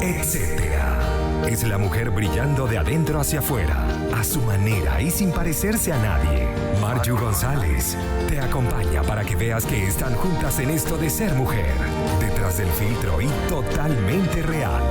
etcétera. Es la mujer brillando de adentro hacia afuera, a su manera y sin parecerse a nadie. Marju González te acompaña para que veas que están juntas en esto de ser mujer, detrás del filtro y totalmente real.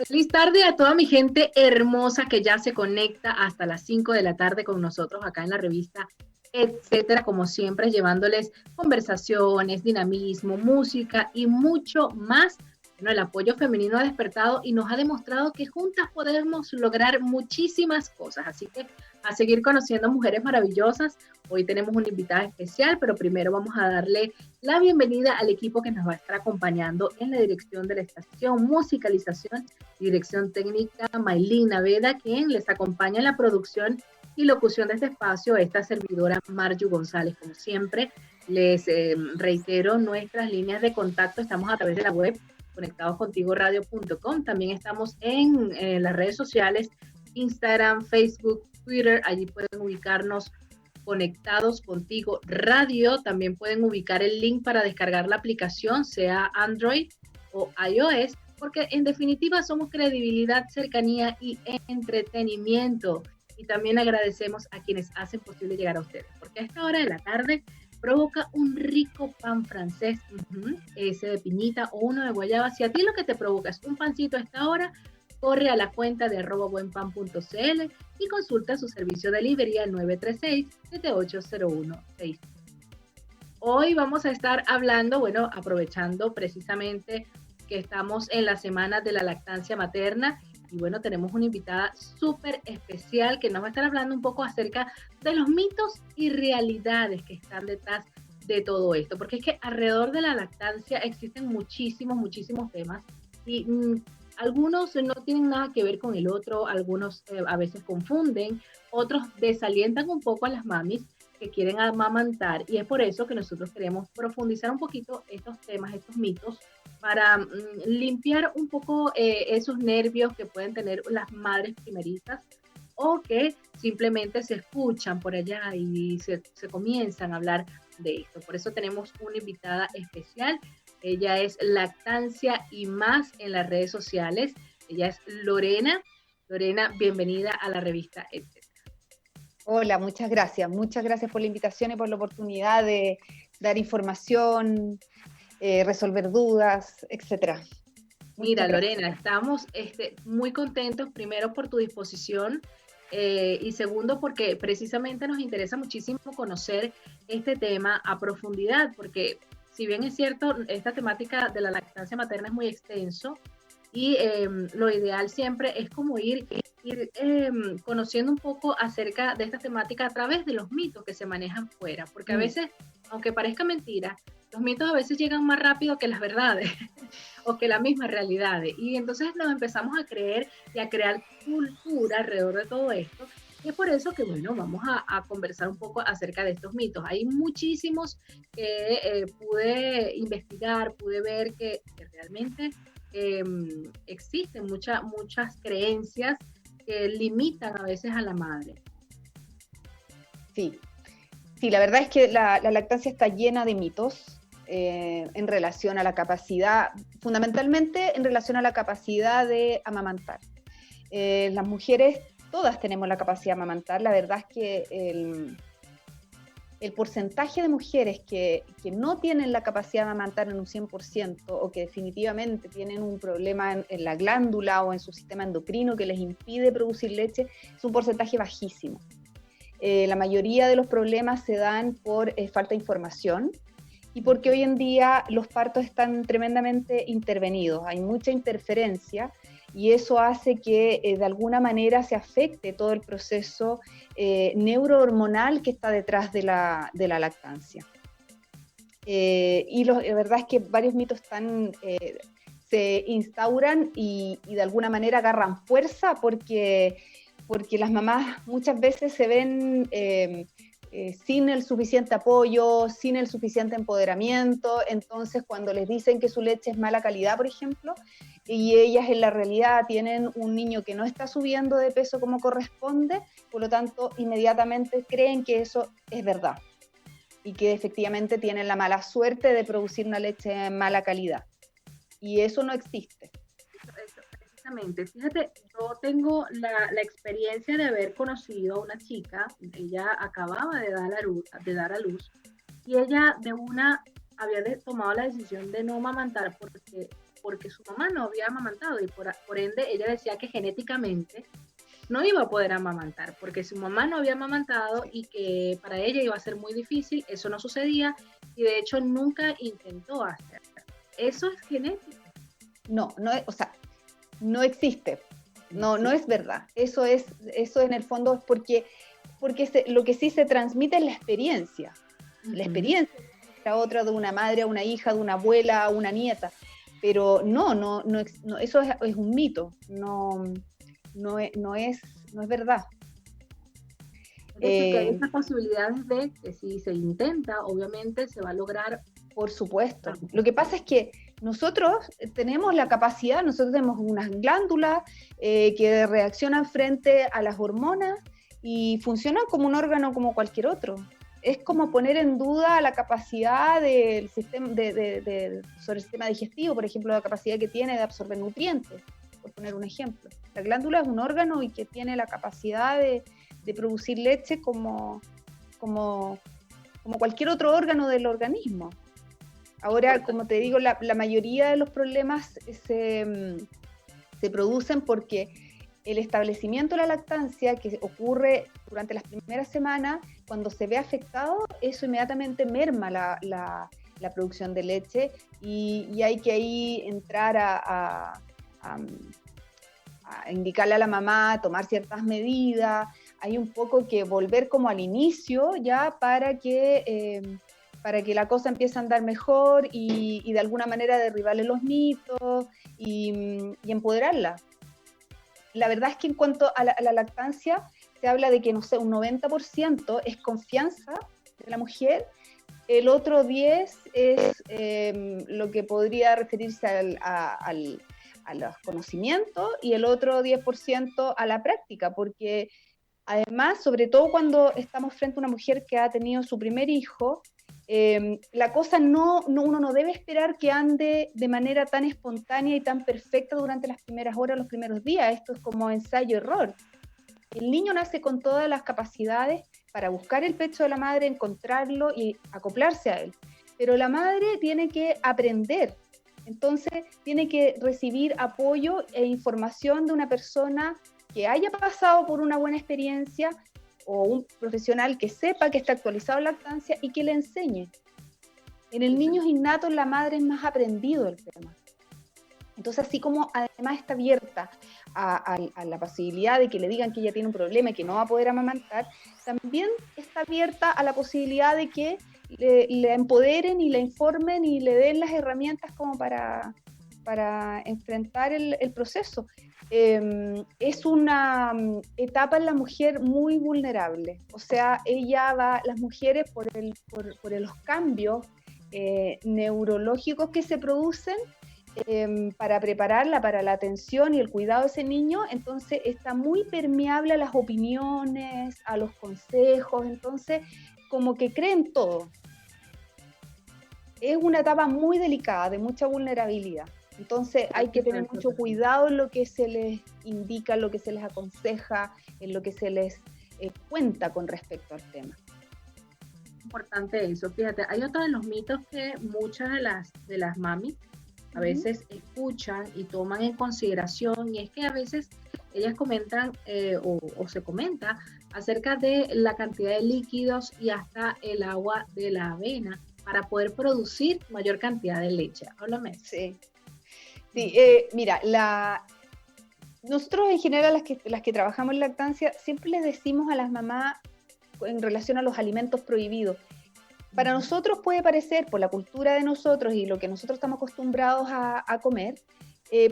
Feliz tarde a toda mi gente hermosa que ya se conecta hasta las 5 de la tarde con nosotros acá en la revista etcétera, como siempre, llevándoles conversaciones, dinamismo, música y mucho más. Bueno, el apoyo femenino ha despertado y nos ha demostrado que juntas podemos lograr muchísimas cosas. Así que a seguir conociendo mujeres maravillosas. Hoy tenemos una invitada especial, pero primero vamos a darle la bienvenida al equipo que nos va a estar acompañando en la dirección de la estación, musicalización y dirección técnica, Maylina Veda, quien les acompaña en la producción y locución de este espacio, esta servidora Marju González. Como siempre, les reitero nuestras líneas de contacto. Estamos a través de la web conectadoscontigoradio.com. También estamos en las redes sociales, Instagram, Facebook, Twitter. Allí pueden ubicarnos Conectados Contigo Radio. También pueden ubicar el link para descargar la aplicación, sea Android o iOS, porque en definitiva somos credibilidad, cercanía y entretenimiento. Y también agradecemos a quienes hacen posible llegar a ustedes, porque a esta hora de la tarde provoca un rico pan francés, ese de piñita o uno de guayaba. Si a ti lo que te provoca es un pancito a esta hora, corre a la cuenta de @buenpan.cl y consulta su servicio de delivery al 936-7801-6. Hoy vamos a estar hablando, bueno, aprovechando precisamente que estamos en la semana de la lactancia materna. Y bueno, tenemos una invitada súper especial que nos va a estar hablando un poco acerca de los mitos y realidades que están detrás de todo esto. Porque es que alrededor de la lactancia existen muchísimos temas y algunos no tienen nada que ver con el otro, algunos a veces confunden, otros desalientan un poco a las mamis que quieren amamantar, y es por eso que nosotros queremos profundizar un poquito estos temas, estos mitos, para limpiar un poco esos nervios que pueden tener las madres primerizas o que simplemente se escuchan por allá y se comienzan a hablar de esto. Por eso tenemos una invitada especial. Ella es Lactancia y Más en las redes sociales. Ella es Lorena. Lorena, bienvenida a la revista etcétera. Hola, muchas gracias por la invitación y por la oportunidad de dar información, resolver dudas, etcétera. Mira, Lorena, estamos muy contentos, primero por tu disposición y segundo porque precisamente nos interesa muchísimo conocer este tema a profundidad, porque si bien es cierto, esta temática de la lactancia materna es muy extenso y lo ideal siempre es como ir conociendo un poco acerca de esta temática a través de los mitos que se manejan fuera, porque a veces, aunque parezca mentira, los mitos a veces llegan más rápido que las verdades o que las mismas realidades, y entonces nos empezamos a creer y a crear cultura alrededor de todo esto, y es por eso que, bueno, vamos a conversar un poco acerca de estos mitos. Hay muchísimos que pude investigar, pude ver que realmente existen muchas creencias que limitan a veces a la madre. Sí, la verdad es que la lactancia está llena de mitos en relación a la capacidad, fundamentalmente en relación a la capacidad de amamantar. Las mujeres, todas tenemos la capacidad de amamantar. La verdad es que el porcentaje de mujeres que no tienen la capacidad de amamantar en un 100% o que definitivamente tienen un problema en la glándula o en su sistema endocrino que les impide producir leche es un porcentaje bajísimo. La mayoría de los problemas se dan por falta de información y porque hoy en día los partos están tremendamente intervenidos, hay mucha interferencia y eso hace que de alguna manera se afecte todo el proceso neurohormonal que está detrás de la lactancia. La verdad es que varios mitos se instauran y de alguna manera agarran fuerza porque las mamás muchas veces se ven sin el suficiente apoyo, sin el suficiente empoderamiento. Entonces cuando les dicen que su leche es mala calidad, por ejemplo, y ellas en la realidad tienen un niño que no está subiendo de peso como corresponde, por lo tanto inmediatamente creen que eso es verdad. y que efectivamente tienen la mala suerte de producir una leche de mala calidad. Y eso no existe. Eso, precisamente. Fíjate, yo tengo la experiencia de haber conocido a una chica, ella acababa de dar a luz, y ella de una había tomado la decisión de no amamantar porque su mamá no había amamantado y por ende ella decía que genéticamente no iba a poder amamantar, porque su mamá no había amamantado y que para ella iba a ser muy difícil, eso no sucedía y de hecho nunca intentó hacerlo. Eso es genético. No, o sea, no existe, no es verdad. Eso en el fondo es porque lo que sí se transmite es la experiencia. La experiencia de la otra, de una madre a una hija, de una abuela a una nieta. Pero no, eso es un mito, no es verdad. Es decir, que hay esas posibilidades de que si se intenta, obviamente se va a lograr. Por supuesto. Lo que pasa es que nosotros tenemos la capacidad, nosotros tenemos unas glándulas que reaccionan frente a las hormonas y funcionan como un órgano como cualquier otro. Es como poner en duda la capacidad del sistema sobre el sistema digestivo, por ejemplo, la capacidad que tiene de absorber nutrientes, por poner un ejemplo. La glándula es un órgano y que tiene la capacidad de producir leche como cualquier otro órgano del organismo. Ahora, como te digo, la mayoría de los problemas se producen porque el establecimiento de la lactancia, que ocurre durante las primeras semanas, cuando se ve afectado, eso inmediatamente merma la producción de leche y hay que ahí entrar a indicarle a la mamá, a tomar ciertas medidas. Hay un poco que volver como al inicio ya para que la cosa empiece a andar mejor y de alguna manera derribarle los mitos y empoderarla. La verdad es que en cuanto a la lactancia, se habla de que, no sé, un 90% es confianza de la mujer, el otro 10% es lo que podría referirse a los conocimientos y el otro 10% a la práctica, porque además, sobre todo cuando estamos frente a una mujer que ha tenido su primer hijo, la cosa uno no debe esperar que ande de manera tan espontánea y tan perfecta durante las primeras horas, los primeros días. Esto es como ensayo-error. El niño nace con todas las capacidades para buscar el pecho de la madre, encontrarlo y acoplarse a él. Pero la madre tiene que aprender, entonces tiene que recibir apoyo e información de una persona que haya pasado por una buena experiencia o un profesional que sepa que está actualizado en lactancia y que le enseñe. En el niño es innato, en la madre es más aprendido el tema. Entonces, así como además está abierta a la posibilidad de que le digan que ella tiene un problema y que no va a poder amamantar, también está abierta a la posibilidad de que le empoderen y le informen y le den las herramientas como para enfrentar el proceso. Es una etapa en la mujer muy vulnerable, o sea, las mujeres por los cambios neurológicos que se producen para prepararla para la atención y el cuidado de ese niño, entonces está muy permeable a las opiniones, a los consejos, entonces como que creen todo. Es una etapa muy delicada, de mucha vulnerabilidad. Entonces hay que tener mucho cuidado en lo que se les indica, en lo que se les aconseja, en lo que se les cuenta con respecto al tema. Importante eso. Fíjate, hay otro de los mitos que muchas de las mamis a veces escuchan y toman en consideración, y es que a veces ellas comentan o se comenta acerca de la cantidad de líquidos y hasta el agua de la avena para poder producir mayor cantidad de leche. Háblame. Sí, mira, nosotros en general las que trabajamos en lactancia siempre les decimos a las mamás en relación a los alimentos prohibidos. Para nosotros puede parecer, por la cultura de nosotros y lo que nosotros estamos acostumbrados a comer,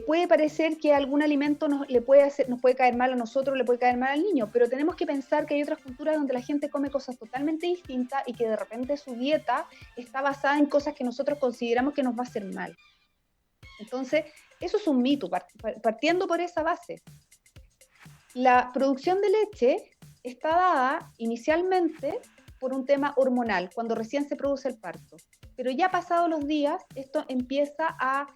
puede parecer que algún alimento nos puede caer mal a nosotros, le puede caer mal al niño, pero tenemos que pensar que hay otras culturas donde la gente come cosas totalmente distintas y que de repente su dieta está basada en cosas que nosotros consideramos que nos va a hacer mal. Entonces, eso es un mito, partiendo por esa base. La producción de leche está dada inicialmente por un tema hormonal, cuando recién se produce el parto. Pero ya pasados los días, esto empieza a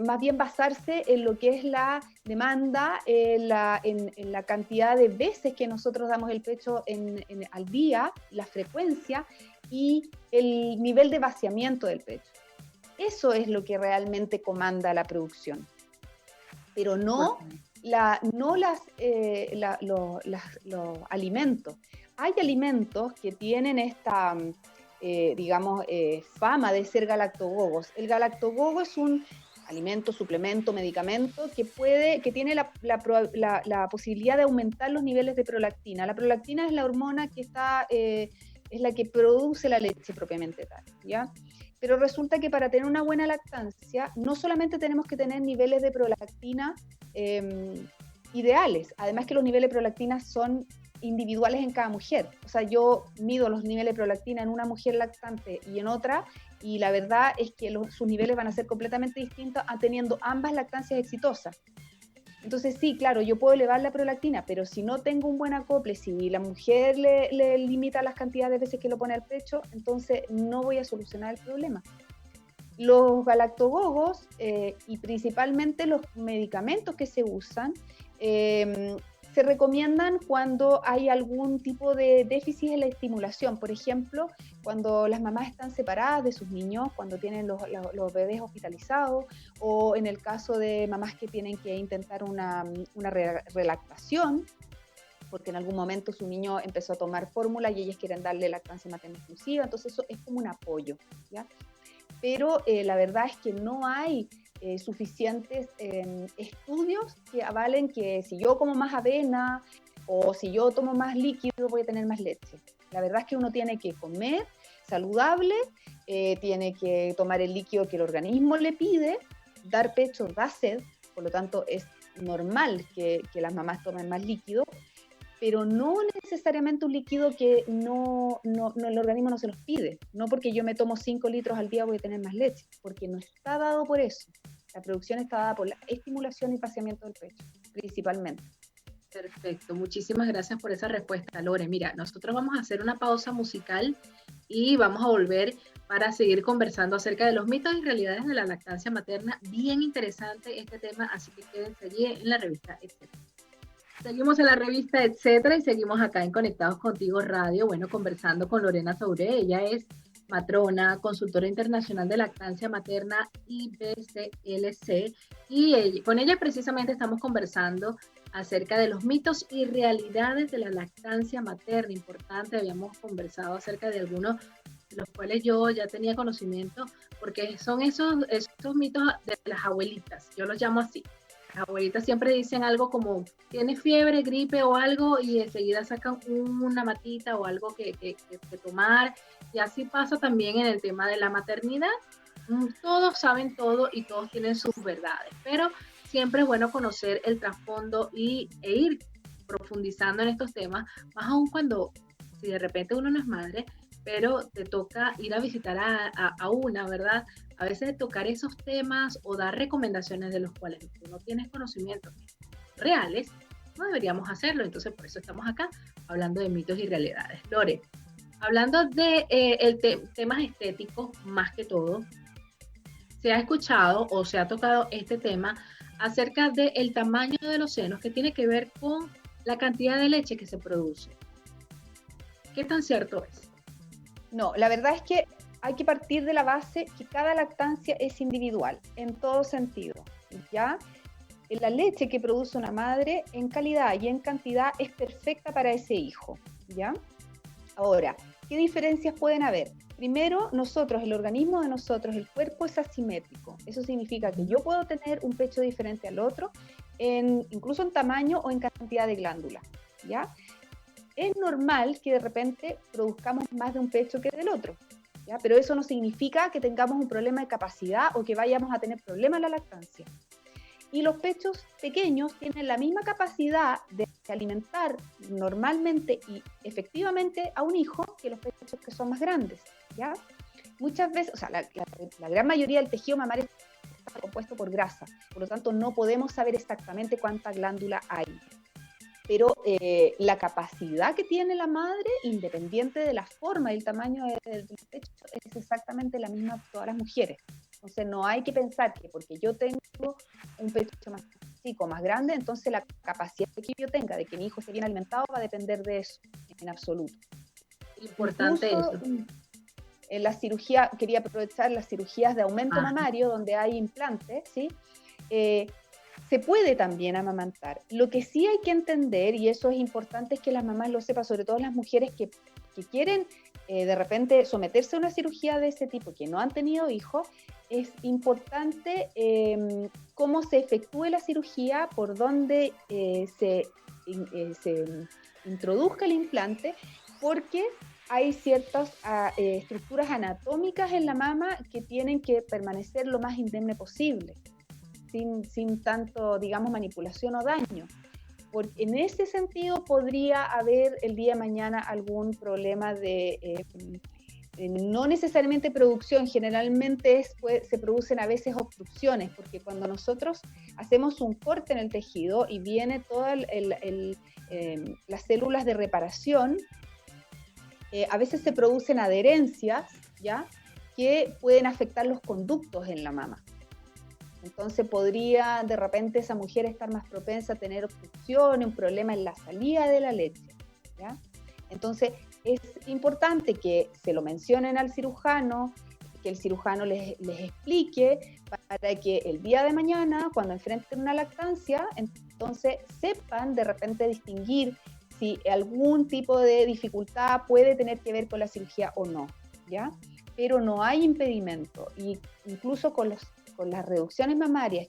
más bien basarse en lo que es la demanda, en la cantidad de veces que nosotros damos el pecho al día, la frecuencia y el nivel de vaciamiento del pecho. Eso es lo que realmente comanda la producción, pero no los alimentos. Hay alimentos que tienen esta, fama de ser galactogogos. El galactogogo es un alimento, suplemento, medicamento que tiene la posibilidad de aumentar los niveles de prolactina. La prolactina es la hormona que es la que produce la leche propiamente tal, ¿ya? Pero resulta que para tener una buena lactancia, no solamente tenemos que tener niveles de prolactina ideales, además que los niveles de prolactina son individuales en cada mujer. O sea, yo mido los niveles de prolactina en una mujer lactante y en otra, y la verdad es que sus niveles van a ser completamente distintos teniendo ambas lactancias exitosas. Entonces sí, claro, yo puedo elevar la prolactina, pero si no tengo un buen acople, si la mujer le limita las cantidades de veces que lo pone al pecho, entonces no voy a solucionar el problema. Los galactogogos y principalmente los medicamentos que se usan se recomiendan cuando hay algún tipo de déficit en la estimulación. Por ejemplo, cuando las mamás están separadas de sus niños, cuando tienen los bebés hospitalizados, o en el caso de mamás que tienen que intentar una relactación, porque en algún momento su niño empezó a tomar fórmula y ellas quieren darle lactancia materna exclusiva, entonces eso es como un apoyo, ¿ya? Pero la verdad es que no hay suficientes estudios que avalen que si yo como más avena o si yo tomo más líquido voy a tener más leche. La verdad es que uno tiene que comer saludable, tiene que tomar el líquido que el organismo le pide, dar pecho da sed, por lo tanto es normal que las mamás tomen más líquido, pero no necesariamente un líquido que el organismo no se los pide. No porque yo me tomo 5 litros al día voy a tener más leche, porque no está dado por eso. La producción está dada por la estimulación y vaciamiento del pecho, principalmente. Perfecto, muchísimas gracias por esa respuesta, Lore. Mira, nosotros vamos a hacer una pausa musical y vamos a volver para seguir conversando acerca de los mitos y realidades de la lactancia materna. Bien interesante este tema, así que quédense allí en la revista Etcétera. Seguimos en la revista Etcétera y seguimos acá en Conectados Contigo Radio, bueno, conversando con Lorena Touré. Ella es matrona, consultora internacional de lactancia materna IBCLC, y con ella precisamente estamos conversando acerca de los mitos y realidades de la lactancia materna. Importante, habíamos conversado acerca de algunos de los cuales yo ya tenía conocimiento, porque son esos mitos de las abuelitas, yo los llamo así. Las abuelitas siempre dicen algo como, tiene fiebre, gripe o algo, y enseguida sacan una matita o algo que tomar, y así pasa también en el tema de la maternidad. Todos saben todo y todos tienen sus verdades, pero siempre es bueno conocer el trasfondo e ir profundizando en estos temas, más aún cuando, si de repente uno no es madre, pero te toca ir a visitar a una, ¿verdad? A veces tocar esos temas o dar recomendaciones de los cuales tú no tienes conocimientos reales, no deberíamos hacerlo. Entonces, por eso estamos acá hablando de mitos y realidades. Lore, hablando de temas estéticos, más que todo, se ha escuchado o se ha tocado este tema acerca del tamaño de los senos, que tiene que ver con la cantidad de leche que se produce. ¿Qué tan cierto es? No, la verdad es que hay que partir de la base que cada lactancia es individual, en todo sentido, ¿ya? La leche que produce una madre en calidad y en cantidad es perfecta para ese hijo, ¿ya? Ahora, ¿qué diferencias pueden haber? Primero, el organismo de nosotros, el cuerpo es asimétrico. Eso significa que yo puedo tener un pecho diferente al otro, incluso en tamaño o en cantidad de glándulas, ¿ya? Es normal que de repente produzcamos más de un pecho que del otro, ¿ya? Pero eso no significa que tengamos un problema de capacidad o que vayamos a tener problemas en la lactancia. Y los pechos pequeños tienen la misma capacidad de alimentar normalmente y efectivamente a un hijo que los pechos que son más grandes, ¿ya? Muchas veces, o sea, la gran mayoría del tejido mamario está compuesto por grasa, por lo tanto no podemos saber exactamente cuánta glándula hay. pero la capacidad que tiene la madre, independiente de la forma y el tamaño del pecho, es exactamente la misma para todas las mujeres. Entonces no hay que pensar que porque yo tengo un pecho más chico, más grande, entonces la capacidad que yo tenga de que mi hijo esté bien alimentado va a depender de eso, en absoluto. Importante Incluso, eso. en la cirugía, quería aprovechar las cirugías de aumento Ah, mamario, donde hay implantes, ¿sí? Se puede también amamantar. Lo que sí hay que entender, y eso es importante, es que las mamás lo sepan, sobre todo las mujeres que quieren de repente someterse a una cirugía de ese tipo, que no han tenido hijos, es importante cómo se efectúe la cirugía, por dónde se introduzca el implante, porque hay ciertas estructuras anatómicas en la mama que tienen que permanecer lo más indemne posible, sin tanto, digamos, manipulación o daño. Porque en ese sentido podría haber el día de mañana algún problema de no necesariamente producción, generalmente se producen a veces obstrucciones, porque cuando nosotros hacemos un corte en el tejido y viene todas las células de reparación, a veces se producen adherencias, ¿ya?, que pueden afectar los conductos en la mama. Entonces podría de repente esa mujer estar más propensa a tener obstrucción, un problema en la salida de la leche, ¿ya? Entonces es importante que se lo mencionen al cirujano, que el cirujano les explique para que el día de mañana, cuando enfrenten una lactancia, entonces sepan de repente distinguir si algún tipo de dificultad puede tener que ver con la cirugía o no, ¿ya? Pero no hay impedimento, y incluso con las reducciones mamarias,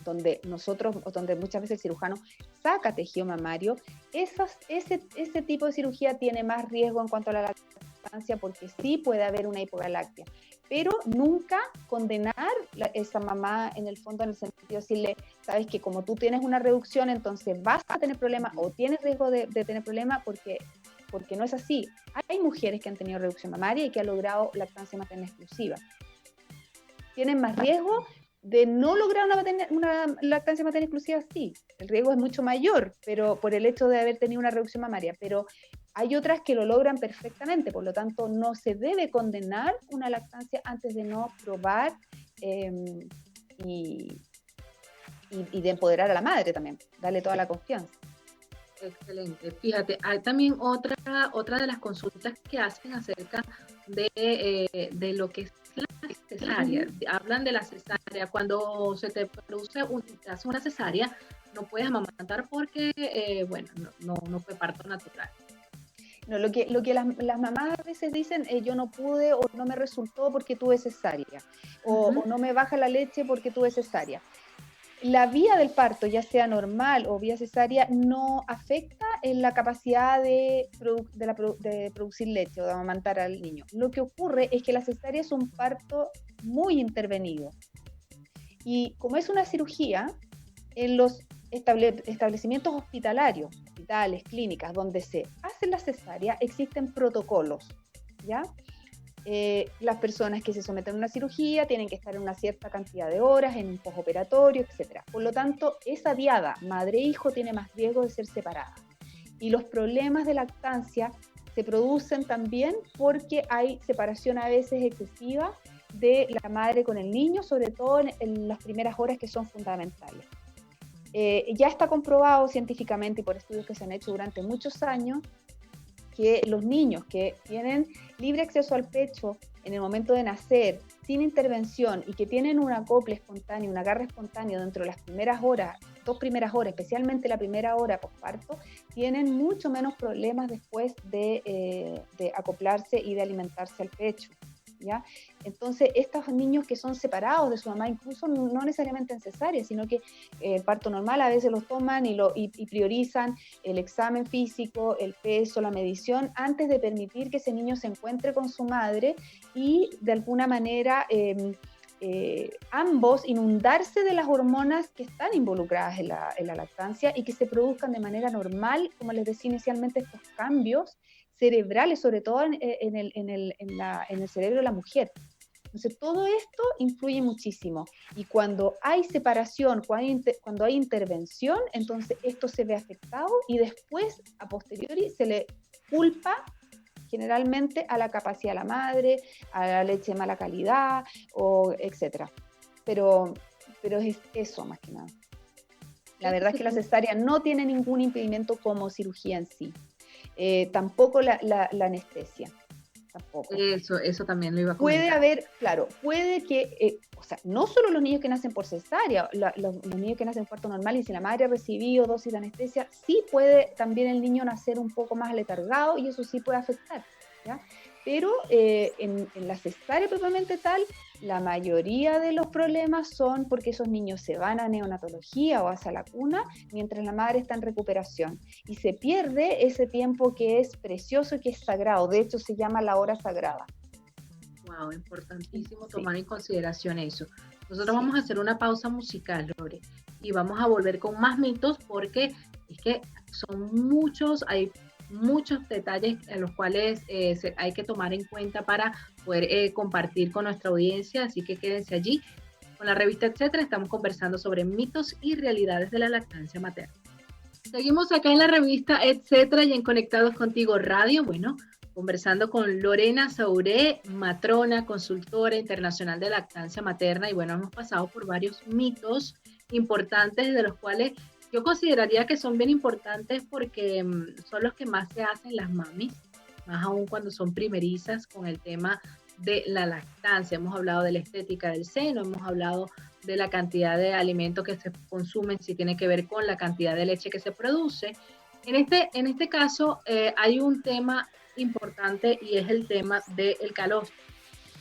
donde muchas veces el cirujano saca tejido mamario, ese tipo de cirugía tiene más riesgo en cuanto a la lactancia, porque sí puede haber una hipogalactia, pero nunca condenar esa mamá, en el fondo, en el sentido de decirle, sabes que como tú tienes una reducción, entonces vas a tener problemas o tienes riesgo de tener problemas, porque no es así. Hay mujeres que han tenido reducción mamaria y que han logrado lactancia materna exclusiva. ¿Tienen más riesgo de no lograr una lactancia materna exclusiva? Sí, el riesgo es mucho mayor, pero por el hecho de haber tenido una reducción mamaria, pero hay otras que lo logran perfectamente, por lo tanto no se debe condenar una lactancia antes de no probar y de empoderar a la madre también, darle toda la confianza. Excelente. Fíjate, hay también otra de las consultas que hacen acerca de lo que es la cesárea. Hablan de la cesárea. Cuando se te produce te hace una cesárea, no puedes amamantar porque, no fue parto natural. No, lo que las mamás a veces dicen, yo no pude o no me resultó porque tuve cesárea, o no me baja la leche porque tuve cesárea. La vía del parto, ya sea normal o vía cesárea, no afecta en la capacidad de producir leche o de amamantar al niño. Lo que ocurre es que la cesárea es un parto muy intervenido. Y como es una cirugía, en los establecimientos hospitalarios, hospitales, clínicas, donde se hace la cesárea, existen protocolos, ¿ya? Las personas que se someten a una cirugía tienen que estar en una cierta cantidad de horas, en un postoperatorio, etc. Por lo tanto, esa diada madre-hijo tiene más riesgo de ser separada. Y los problemas de lactancia se producen también porque hay separación a veces excesiva de la madre con el niño, sobre todo en las primeras horas, que son fundamentales. Ya está comprobado científicamente y por estudios que se han hecho durante muchos años que los niños que tienen libre acceso al pecho en el momento de nacer, sin intervención, y que tienen un acople espontáneo, un agarre espontáneo dentro de las primeras horas, 2 primeras horas, especialmente la primera hora posparto, tienen mucho menos problemas después de acoplarse y de alimentarse al pecho, ¿ya? Entonces, estos niños que son separados de su mamá, incluso no necesariamente en cesárea, sino que el parto normal a veces los toman y priorizan el examen físico, el peso, la medición, antes de permitir que ese niño se encuentre con su madre y de alguna manera ambos inundarse de las hormonas que están involucradas en la lactancia y que se produzcan de manera normal, como les decía inicialmente, estos cambios cerebrales, sobre todo en el cerebro de la mujer. Entonces, todo esto influye muchísimo. Y cuando hay separación, cuando hay intervención, entonces esto se ve afectado y después, a posteriori, se le culpa generalmente a la capacidad de la madre, a la leche de mala calidad, o etcétera. Pero es eso más que nada. La verdad es que la cesárea no tiene ningún impedimento como cirugía en sí. Tampoco la anestesia. Tampoco. Eso también lo iba a comentar. Puede haber, claro, puede que, o sea, no solo los niños que nacen por cesárea, los niños que nacen por parto normal y si la madre ha recibido dosis de anestesia, sí puede también el niño nacer un poco más aletargado y eso sí puede afectar, ¿ya? Pero en la cesárea propiamente tal, la mayoría de los problemas son porque esos niños se van a neonatología o hacia la cuna mientras la madre está en recuperación y se pierde ese tiempo que es precioso y que es sagrado. De hecho, se llama la hora sagrada. Wow, importantísimo tomar en consideración eso. Nosotros vamos a hacer una pausa musical, Lore, y vamos a volver con más mitos porque es que son muchos, hay muchos detalles en los cuales hay que tomar en cuenta para poder compartir con nuestra audiencia, así que quédense allí. Con la revista Etcétera estamos conversando sobre mitos y realidades de la lactancia materna. Seguimos acá en la revista Etcétera y en Conectados Contigo Radio, bueno, conversando con Lorena Sauré, matrona, consultora internacional de lactancia materna, y bueno, hemos pasado por varios mitos importantes de los cuales yo consideraría que son bien importantes porque son los que más se hacen las mamis, más aún cuando son primerizas con el tema de la lactancia. Hemos hablado de la estética del seno, hemos hablado de la cantidad de alimentos que se consumen, si tiene que ver con la cantidad de leche que se produce. En este caso hay un tema importante y es el tema del calostro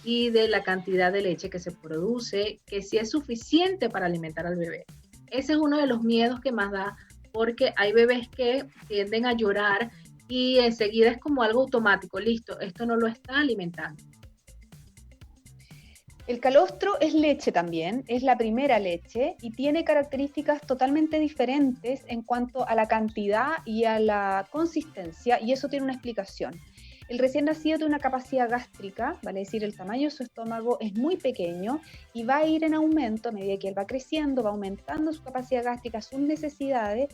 y de la cantidad de leche que se produce, que si es suficiente para alimentar al bebé. Ese es uno de los miedos que más da, porque hay bebés que tienden a llorar y enseguida es como algo automático, listo, esto no lo está alimentando. El calostro es leche también, es la primera leche y tiene características totalmente diferentes en cuanto a la cantidad y a la consistencia, y eso tiene una explicación. El recién nacido tiene una capacidad gástrica, vale decir, el tamaño de su estómago es muy pequeño y va a ir en aumento a medida que él va creciendo, va aumentando su capacidad gástrica, sus necesidades,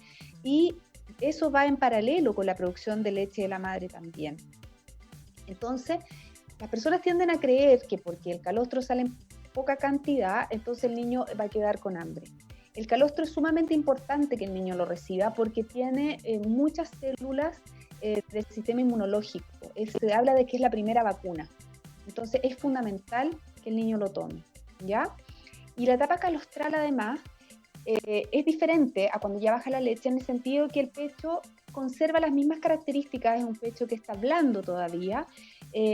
y eso va en paralelo con la producción de leche de la madre también. Entonces, las personas tienden a creer que porque el calostro sale en poca cantidad, entonces el niño va a quedar con hambre. El calostro es sumamente importante que el niño lo reciba porque tiene muchas células del sistema inmunológico. Se habla de que es la primera vacuna. Entonces es fundamental que el niño lo tome, ¿ya? Y la etapa calostral además es diferente a cuando ya baja la leche en el sentido que el pecho conserva las mismas características, es un pecho que está blando todavía,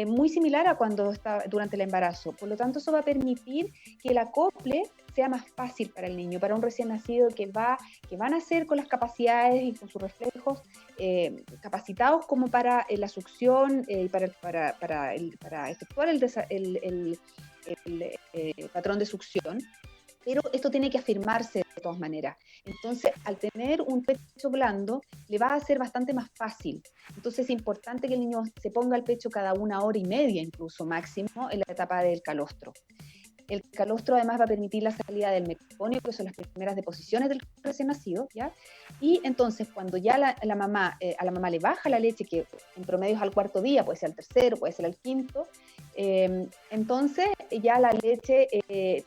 muy similar a cuando está durante el embarazo. Por lo tanto, eso va a permitir que el acople sea más fácil para el niño, para un recién nacido que va a nacer con las capacidades y con sus reflejos capacitados como para la succión y para efectuar el patrón de succión. Pero esto tiene que afirmarse de todas maneras. Entonces, al tener un pecho blando, le va a ser bastante más fácil. Entonces, es importante que el niño se ponga el pecho cada 1 hora y media, incluso máximo, en la etapa del calostro. El calostro además va a permitir la salida del meconio, que son las primeras deposiciones del recién nacido, ¿ya? Y entonces, cuando ya a la mamá le baja la leche, que en promedio es al 4.º día, puede ser al 3.º, puede ser al 5.º, entonces ya la leche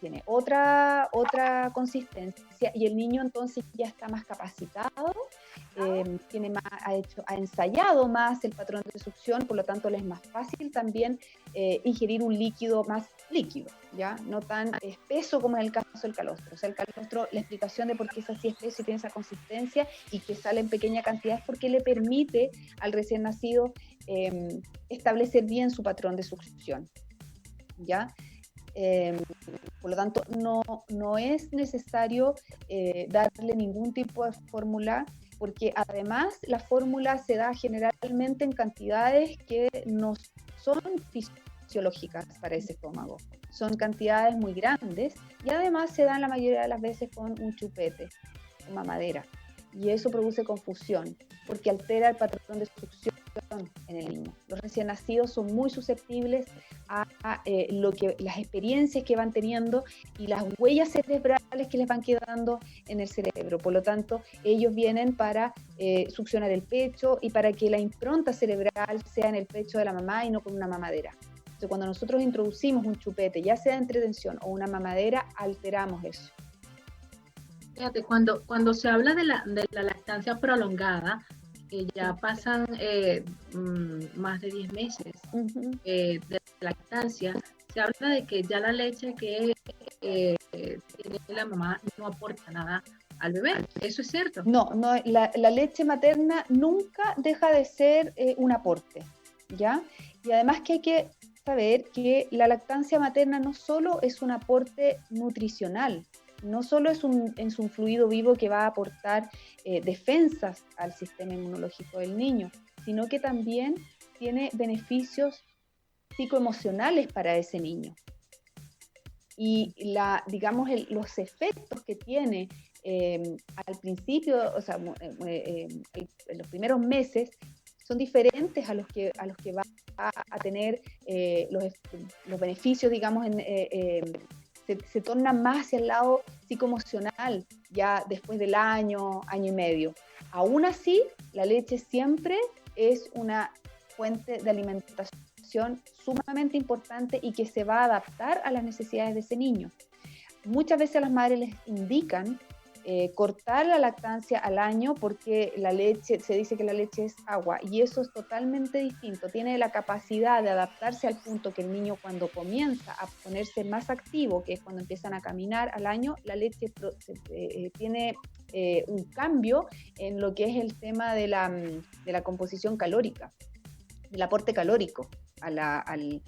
tiene otra consistencia y el niño entonces ya está más capacitado, ha ensayado más el patrón de succión, por lo tanto le es más fácil también ingerir un líquido más líquido, ¿ya? No tan espeso como en el caso del calostro. O sea, el calostro, la explicación de por qué es así espeso y tiene esa consistencia y que sale en pequeña cantidad es porque le permite al recién nacido establecer bien su patrón de succión, ¿ya? Por lo tanto, no es necesario darle ningún tipo de fórmula, porque además la fórmula se da generalmente en cantidades que no son fisiológicas para ese estómago. Son cantidades muy grandes y además se dan la mayoría de las veces con un chupete, con mamadera. Y eso produce confusión, porque altera el patrón de succión en el niño. Los recién nacidos son muy susceptibles a las experiencias que van teniendo y las huellas cerebrales que les van quedando en el cerebro. Por lo tanto, ellos vienen para succionar el pecho y para que la impronta cerebral sea en el pecho de la mamá y no con una mamadera. Entonces, cuando nosotros introducimos un chupete, ya sea de entretención o una mamadera, alteramos eso. Fíjate, cuando se habla de la lactancia prolongada, que ya pasan más de 10 meses de lactancia, se habla de que ya la leche que tiene la mamá no aporta nada al bebé. ¿Eso es cierto? No, la leche materna nunca deja de ser un aporte, ¿ya? Y además que hay que saber que la lactancia materna no solo es un aporte nutricional, no solo es un fluido vivo que va a aportar defensas al sistema inmunológico del niño, sino que también tiene beneficios psicoemocionales para ese niño. Y los efectos que tiene al principio, o sea, en los primeros meses, son diferentes a los que va a tener los beneficios, digamos, se torna más hacia el lado psicoemocional ya después del año y medio. Aún así, la leche siempre es una fuente de alimentación sumamente importante y que se va a adaptar a las necesidades de ese niño. Muchas veces las madres les indican cortar la lactancia al año porque la leche, se dice que la leche es agua, y eso es totalmente distinto. Tiene la capacidad de adaptarse al punto que el niño, cuando comienza a ponerse más activo, que es cuando empiezan a caminar al año, la leche tiene un cambio en lo que es el tema de la composición calórica, del aporte calórico al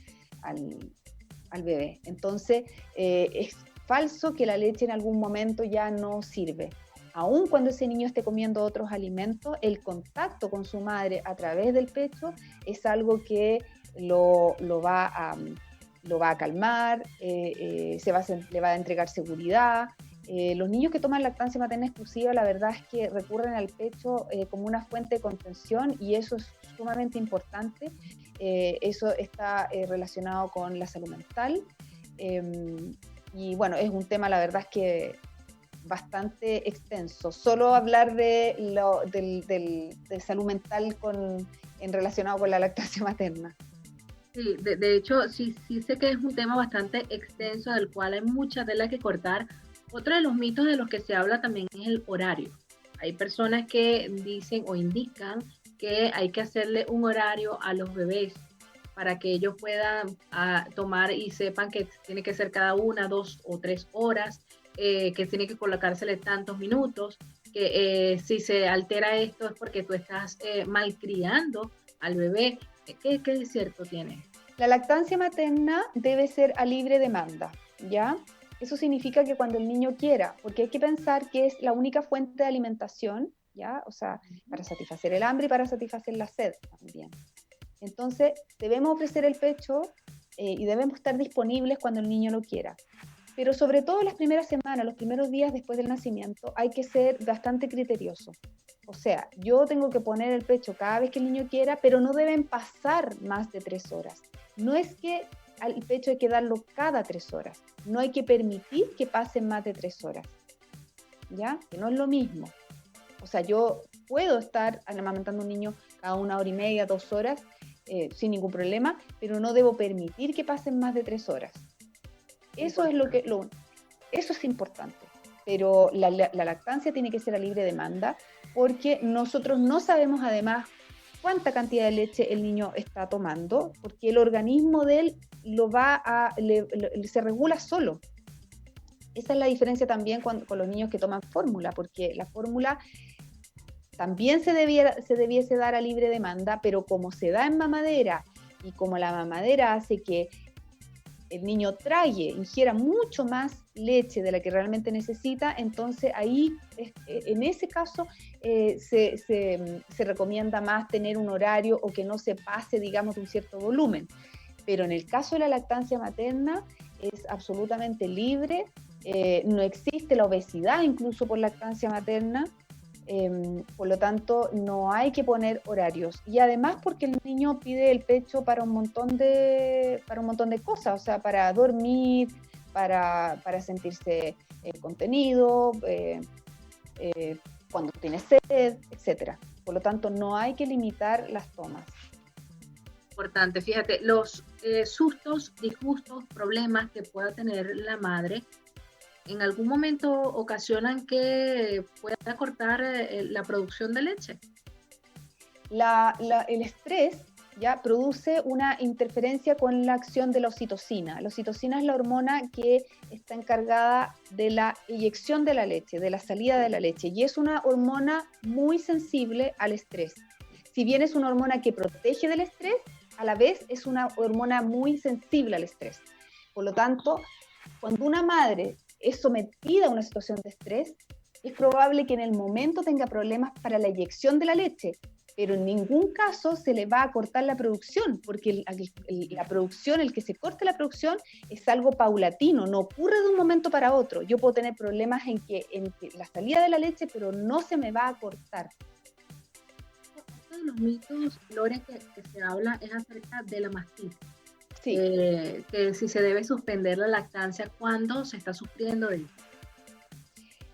bebé. Entonces es falso que la leche en algún momento ya no sirve. Aun cuando ese niño esté comiendo otros alimentos, el contacto con su madre a través del pecho es algo que lo va a calmar, le va a entregar seguridad. Los niños que toman lactancia materna exclusiva, la verdad es que recurren al pecho como una fuente de contención, y eso es sumamente importante. Eso está relacionado con la salud mental. Y bueno, es un tema, la verdad es que bastante extenso. Solo hablar de salud mental relacionado con la lactancia materna. Sí, de hecho, sí sé que es un tema bastante extenso, del cual hay mucha tela que cortar. Otro de los mitos de los que se habla también es el horario. Hay personas que dicen o indican que hay que hacerle un horario a los bebés para que ellos puedan tomar y sepan que tiene que ser cada 1, 2 o 3 horas, que tiene que colocársele tantos minutos, que si se altera esto es porque tú estás malcriando al bebé. ¿Qué es cierto tiene? La lactancia materna debe ser a libre demanda, ¿ya? Eso significa que cuando el niño quiera, porque hay que pensar que es la única fuente de alimentación, ¿ya? O sea, para satisfacer el hambre y para satisfacer la sed también. Entonces, debemos ofrecer el pecho y debemos estar disponibles cuando el niño lo quiera. Pero sobre todo las primeras semanas, los primeros días después del nacimiento, hay que ser bastante criterioso. O sea, yo tengo que poner el pecho cada vez que el niño quiera, pero no deben pasar más de 3 horas. No es que al pecho hay que darlo cada 3 horas. No hay que permitir que pasen más de 3 horas. ¿Ya? Que no es lo mismo. O sea, yo puedo estar amamantando a un niño cada 1 hora y media, 2 horas, sin ningún problema, pero no debo permitir que pasen más de 3 horas. Eso es eso es importante. Pero la lactancia tiene que ser a libre demanda, porque nosotros no sabemos además cuánta cantidad de leche el niño está tomando, porque el organismo de él se regula solo. Esa es la diferencia también con los niños que toman fórmula, porque la fórmula también se debiese dar a libre demanda, pero como se da en mamadera y como la mamadera hace que el niño ingiera mucho más leche de la que realmente necesita, entonces ahí, en ese caso, se recomienda más tener un horario o que no se pase, digamos, de un cierto volumen. Pero en el caso de la lactancia materna es absolutamente libre, no existe la obesidad incluso por lactancia materna, Por lo tanto, no hay que poner horarios. Y además porque el niño pide el pecho para un montón de cosas, o sea, para dormir, para sentirse contenido, cuando tiene sed, etc. Por lo tanto, no hay que limitar las tomas. Importante, fíjate, los sustos, disgustos, problemas que pueda tener la madre, en algún momento ocasionan que pueda cortar la producción de leche. El estrés ya produce una interferencia con la acción de la oxitocina. La oxitocina es la hormona que está encargada de la eyección de la leche, de la salida de la leche, y es una hormona muy sensible al estrés. Si bien es una hormona que protege del estrés, a la vez es una hormona muy sensible al estrés. Por lo tanto, cuando una madre es sometida a una situación de estrés, es probable que en el momento tenga problemas para la eyección de la leche, pero en ningún caso se le va a cortar la producción, porque la producción, el que se corte la producción es algo paulatino, no ocurre de un momento para otro. Yo puedo tener problemas en que la salida de la leche, pero no se me va a cortar. Uno de los mitos, Lore, que se habla es acerca de la mastitis. Sí. Que si se debe suspender la lactancia cuando se está sufriendo de esto.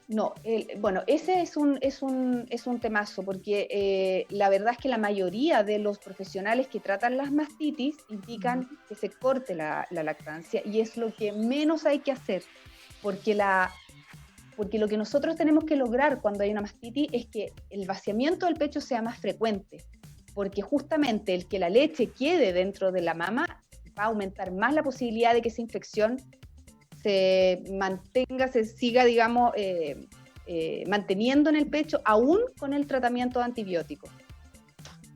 No, bueno, ese es un temazo, porque la verdad es que la mayoría de los profesionales que tratan las mastitis indican que se corte la lactancia, y es lo que menos hay que hacer, porque lo que nosotros tenemos que lograr cuando hay una mastitis es que el vaciamiento del pecho sea más frecuente, porque justamente el que la leche quede dentro de la mama va a aumentar más la posibilidad de que esa infección se mantenga, se siga, digamos, manteniendo en el pecho, aún con el tratamiento de antibióticos.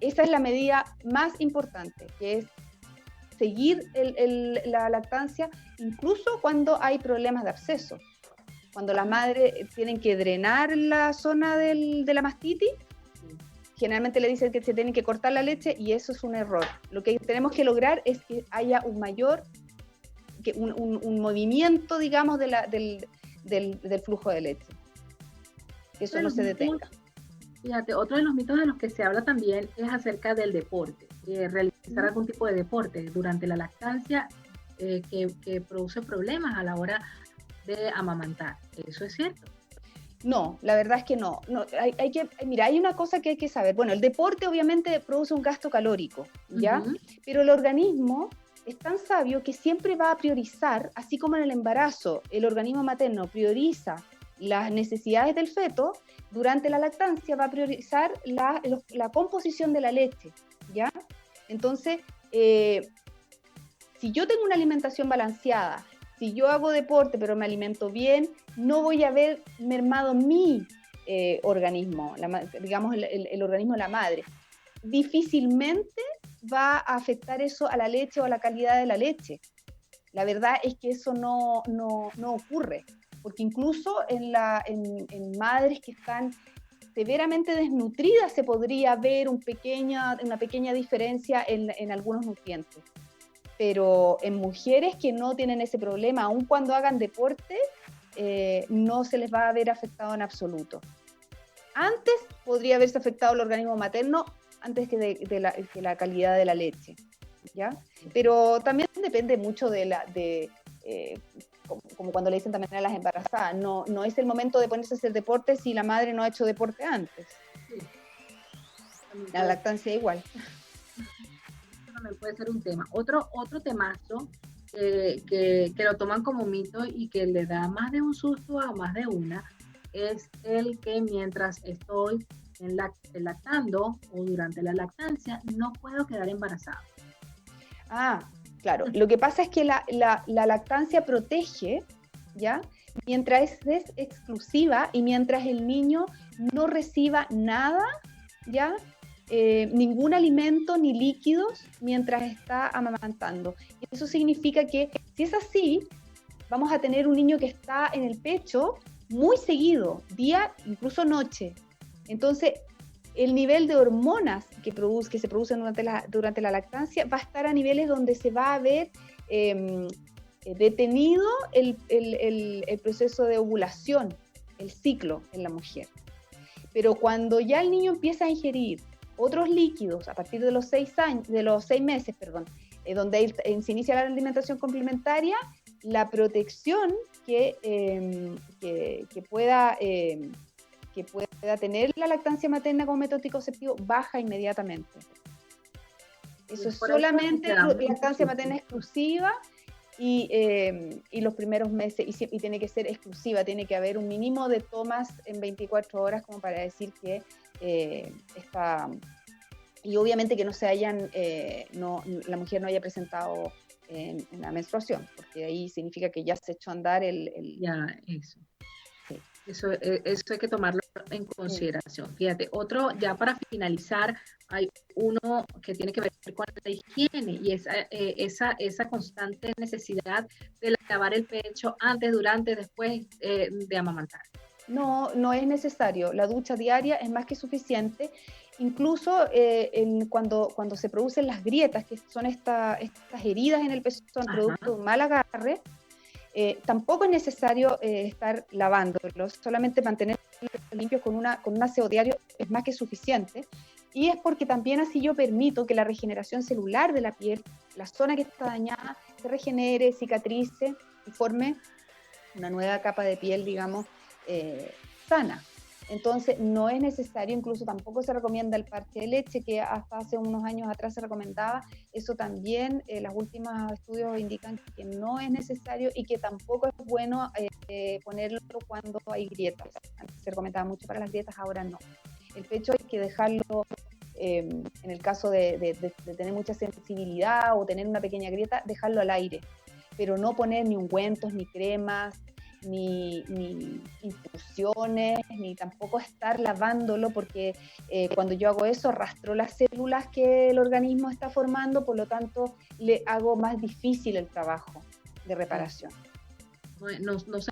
Esa es la medida más importante, que es seguir la lactancia, incluso cuando hay problemas de absceso. Cuando las madres tienen que drenar la zona de la mastitis, generalmente le dicen que se tiene que cortar la leche, y eso es un error. Lo que tenemos que lograr es que haya un mayor, un movimiento, digamos, del flujo de leche. Que eso no se detenga. Fíjate, otro de los mitos de los que se habla también es acerca del deporte, realizar algún tipo de deporte durante la lactancia que produce problemas a la hora de amamantar. ¿Eso es cierto? No, la verdad es que no. Mira, hay una cosa que hay que saber. Bueno, el deporte obviamente produce un gasto calórico, ¿ya? Pero el organismo es tan sabio que siempre va a priorizar, así como en el embarazo, el organismo materno prioriza las necesidades del feto, durante la lactancia va a priorizar la composición de la leche, ¿ya? Entonces, si yo tengo una alimentación balanceada, si yo hago deporte pero me alimento bien, no voy a ver mermado mi organismo, digamos el organismo de la madre. Difícilmente va a afectar eso a la leche o a la calidad de la leche. La verdad es que eso no ocurre, porque incluso en madres que están severamente desnutridas se podría ver una pequeña diferencia en algunos nutrientes. Pero en mujeres que no tienen ese problema, aun cuando hagan deporte, no se les va a ver afectado en absoluto. Antes podría haberse afectado el organismo materno, antes que la calidad de la leche, ¿ya? Pero también depende mucho como cuando le dicen también a las embarazadas, no es el momento de ponerse a hacer deporte si la madre no ha hecho deporte antes. Sí. La lactancia igual. También puede ser un tema. Otro temazo que lo toman como mito y que le da más de un susto a más de una, es el que mientras estoy lactando o durante la lactancia no puedo quedar embarazada. Claro, lo que pasa es que la lactancia protege, ¿ya? Mientras es exclusiva y mientras el niño no reciba nada, ¿ya? Ningún alimento ni líquidos mientras está amamantando. Eso significa que si es así, vamos a tener un niño que está en el pecho muy seguido, día, incluso noche. Entonces, el nivel de hormonas que se producen durante la lactancia va a estar a niveles donde se va a ver detenido el proceso de ovulación, el ciclo en la mujer. Pero cuando ya el niño empieza a ingerir otros líquidos a partir de los 6 meses, donde se inicia la alimentación complementaria, la protección que pueda tener la lactancia materna como método anticonceptivo baja inmediatamente. Eso es solamente lactancia materna exclusiva y los primeros meses, y tiene que ser exclusiva, tiene que haber un mínimo de tomas en 24 horas como para decir que está... Y obviamente que no se hayan, la mujer no haya presentado en la menstruación, porque ahí significa que ya se echó a andar Ya, eso. Sí. Eso hay que tomarlo en consideración. Fíjate, otro, ya para finalizar, hay uno que tiene que ver con la higiene y esa constante necesidad de lavar el pecho antes, durante, después de amamantar. No es necesario. La ducha diaria es más que suficiente. Incluso cuando se producen las grietas, que son estas heridas en el pezón producto de un mal agarre, tampoco es necesario estar lavándolos, solamente mantenerlos limpios con un aseo diario es más que suficiente. Y es porque también así yo permito que la regeneración celular de la piel, la zona que está dañada, se regenere, cicatrice y forme una nueva capa de piel, digamos, sana. Entonces no es necesario, incluso tampoco se recomienda el parche de leche, que hasta hace unos años atrás se recomendaba. Eso también, los últimos estudios indican que no es necesario y que tampoco es bueno ponerlo cuando hay grietas. Antes se recomendaba mucho para las grietas, ahora no. El pecho hay que dejarlo, en el caso de tener mucha sensibilidad o tener una pequeña grieta, dejarlo al aire, pero no poner ni ungüentos, ni cremas, ni infusiones, ni tampoco estar lavándolo, porque cuando yo hago eso rastro las células que el organismo está formando, por lo tanto le hago más difícil el trabajo de reparación. No se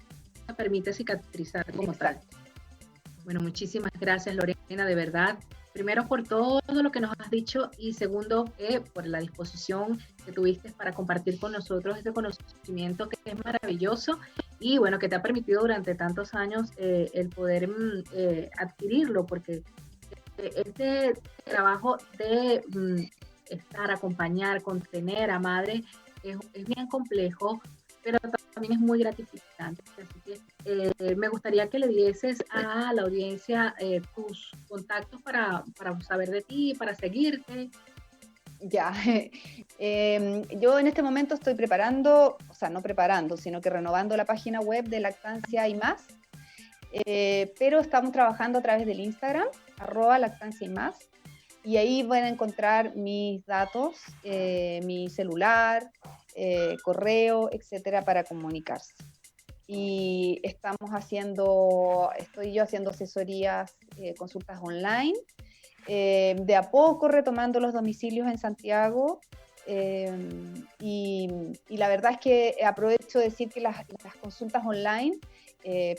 permite cicatrizar como tal. Bueno, muchísimas gracias, Lorena, de verdad. Primero, por todo lo que nos has dicho, y segundo, por la disposición que tuviste para compartir con nosotros este conocimiento que es maravilloso y bueno, que te ha permitido durante tantos años el poder adquirirlo, porque este trabajo de estar, acompañar, contener a madre es bien complejo, pero también es muy gratificante. Así que me gustaría que le dieses a la audiencia tus contactos para saber de ti, para seguirte. Ya, yo en este momento estoy preparando, o sea, no preparando, sino que renovando la página web de Lactancia y Más, pero estamos trabajando a través del Instagram, @lactancia y más, y ahí van a encontrar mis datos, mi celular, correo, etcétera, para comunicarse. Y estoy yo haciendo asesorías, consultas online, de a poco retomando los domicilios en Santiago, y la verdad es que aprovecho de decir que las consultas online,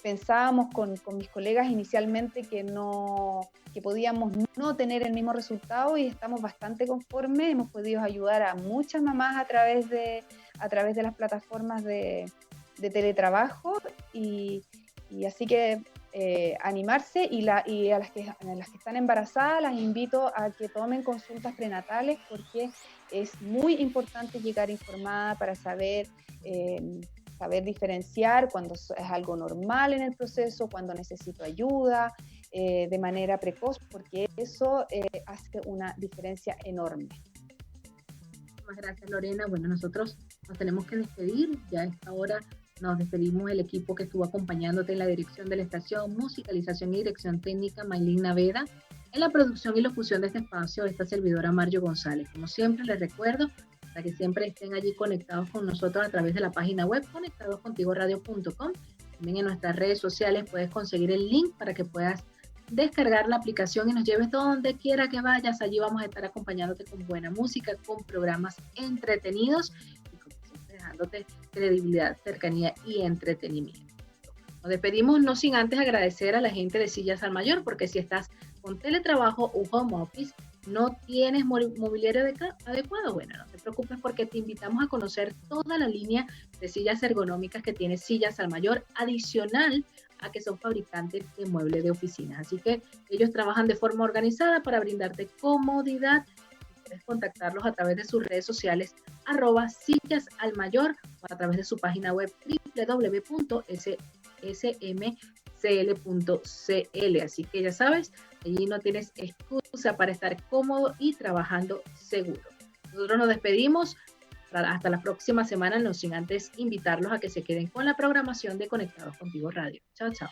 pensábamos con mis colegas inicialmente que podíamos no tener el mismo resultado, y estamos bastante conformes. Hemos podido ayudar a muchas mamás a través de las plataformas de teletrabajo, y así que animarse, y a las que están embarazadas las invito a que tomen consultas prenatales, porque es muy importante llegar informada para saber diferenciar cuando es algo normal en el proceso, cuando necesito ayuda de manera precoz, porque eso hace una diferencia enorme. Muchas gracias, Lorena. Bueno, nosotros nos tenemos que despedir. Ya a esta hora nos despedimos del equipo que estuvo acompañándote en la dirección de la estación, musicalización y dirección técnica, Maylin Naveda. En la producción y locución de este espacio, esta servidora Marjo González. Como siempre, les recuerdo para que siempre estén allí conectados con nosotros a través de la página web conectadoscontigoradio.com. También en nuestras redes sociales puedes conseguir el link para que puedas descargar la aplicación y nos lleves donde quiera que vayas. Allí vamos a estar acompañándote con buena música, con programas entretenidos y como siempre dejándote credibilidad, cercanía y entretenimiento. Nos despedimos no sin antes agradecer a la gente de Sillas al Mayor, porque si estás con teletrabajo o home office, no tienes mobiliario adecuado, bueno, no te preocupes, porque te invitamos a conocer toda la línea de sillas ergonómicas que tiene Sillas al Mayor, adicional a que son fabricantes de muebles de oficina. Así que ellos trabajan de forma organizada para brindarte comodidad. Puedes contactarlos a través de sus redes sociales @sillasalmayor o a través de su página web www.smcl.cl. Así que ya sabes, allí no tienes excusa para estar cómodo y trabajando seguro. Nosotros nos despedimos hasta la próxima semana, no sin antes invitarlos a que se queden con la programación de Conectados Contigo Radio. Chao, chao.